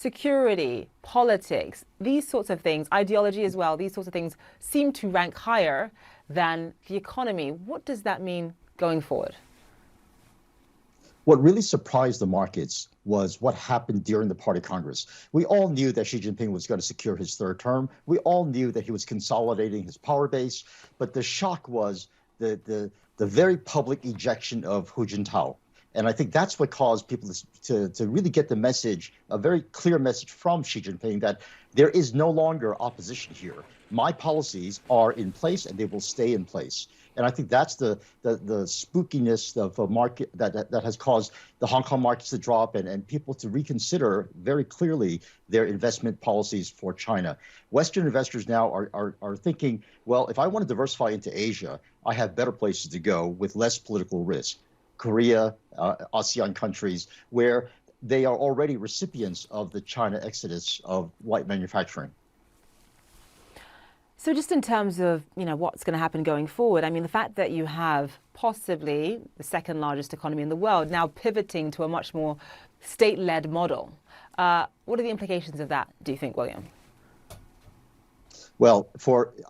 security, politics, these sorts of things, ideology as well, these sorts of things seem to rank higher than the economy. What does that mean going forward? What really surprised the markets was what happened during the Party Congress. We all knew that Xi Jinping was going to secure his third term. We all knew that he was consolidating his power base. But the shock was the very public ejection of Hu Jintao. And I think that's what caused people to really get the message, a very clear message from Xi Jinping that there is no longer opposition here. My policies are in place and they will stay in place. And I think that's the spookiness of a market that has caused the Hong Kong markets to drop and people to reconsider very clearly their investment policies for China. Western investors now are thinking, well, if I want to diversify into Asia, I have better places to go with less political risk. Korea, ASEAN countries, where they are already recipients of the China exodus of light manufacturing. So just in terms of, what's going to happen going forward, I mean, the fact that you have possibly the second largest economy in the world now pivoting to a much more state-led model, what are the implications of that, do you think, William? Well,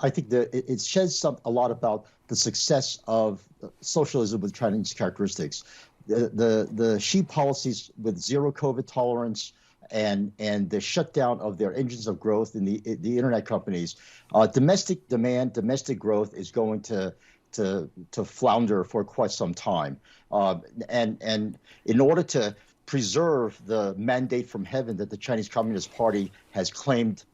I think it sheds a lot about the success of socialism with Chinese characteristics. The Xi policies with zero COVID tolerance and the shutdown of their engines of growth in the internet companies, domestic demand, domestic growth is going to flounder for quite some time. And in order to preserve the mandate from heaven that the Chinese Communist Party has claimed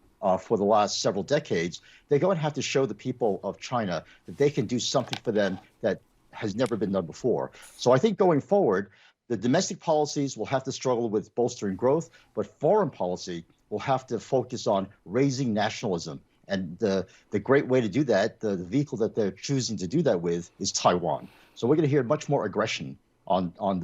for the last several decades, they're going to have to show the people of China that they can do something for them that has never been done before. So I think going forward, the domestic policies will have to struggle with bolstering growth, but foreign policy will have to focus on raising nationalism. And the great way to do that, the vehicle that they're choosing to do that with, is Taiwan. So we're going to hear much more aggression on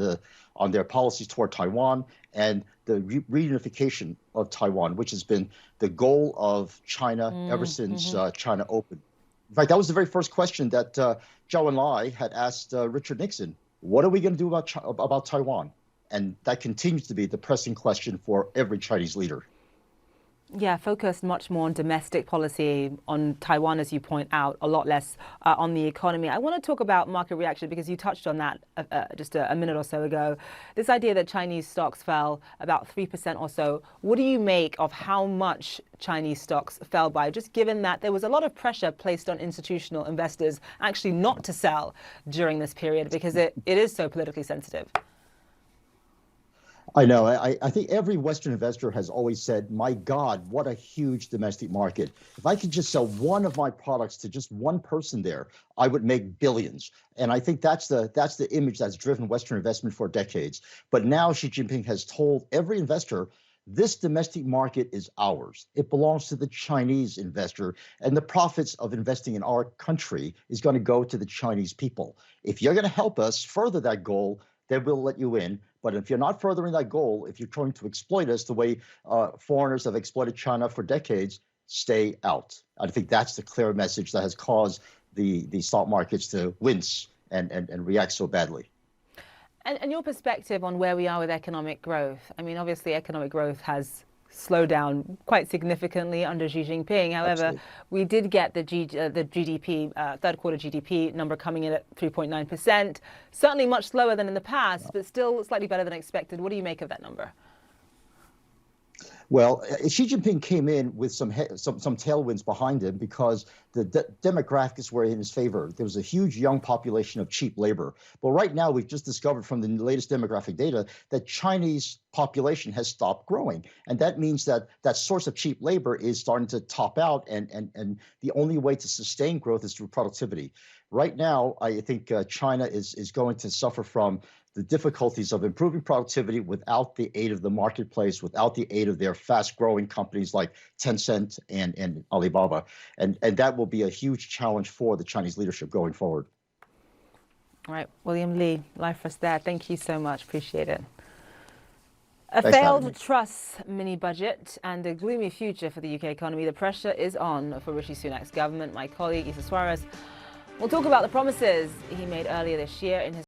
their policies toward Taiwan and the reunification of Taiwan, which has been the goal of China ever since China opened. In fact, that was the very first question that Zhou Enlai had asked Richard Nixon. What are we going to do about Taiwan? And that continues to be the pressing question for every Chinese leader. Yeah, focused much more on domestic policy, on Taiwan, as you point out, a lot less on the economy. I want to talk about market reaction because you touched on that just a minute or so ago. This idea that Chinese stocks fell about 3% or so. What do you make of how much Chinese stocks fell by, just given that there was a lot of pressure placed on institutional investors actually not to sell during this period because it is so politically sensitive? I know. I think every Western investor has always said, my God, what a huge domestic market. If I could just sell one of my products to just one person there, I would make billions. And I think that's the image that's driven Western investment for decades. But now Xi Jinping has told every investor, this domestic market is ours. It belongs to the Chinese investor, and the profits of investing in our country is going to go to the Chinese people. If you're going to help us further that goal, then we'll let you in. But if you're not furthering that goal, if you're trying to exploit us the way foreigners have exploited China for decades, stay out. I think that's the clear message that has caused the stock markets to wince and react so badly. And your perspective on where we are with economic growth? I mean, obviously, economic growth has slowed down quite significantly under Xi Jinping. However, Absolutely. We did get the GDP, third quarter GDP number coming in at 3.9%. Certainly much slower than in the past, but still slightly better than expected. What do you make of that number? Well, Xi Jinping came in with some tailwinds behind him because the demographics were in his favor. There was a huge young population of cheap labor. But right now, we've just discovered from the latest demographic data that Chinese population has stopped growing. And that means that that source of cheap labor is starting to top out. And the only way to sustain growth is through productivity. Right now, I think China is going to suffer from the difficulties of improving productivity without the aid of the marketplace, without the aid of their fast-growing companies like Tencent and Alibaba. And that will be a huge challenge for the Chinese leadership going forward. All right, William Lee, live for us there. Thank you so much. Appreciate it. A Thanks failed truss mini-budget and a gloomy future for the UK economy. The pressure is on for Rishi Sunak's government. My colleague, Issa Suarez, will talk about the promises he made earlier this year in his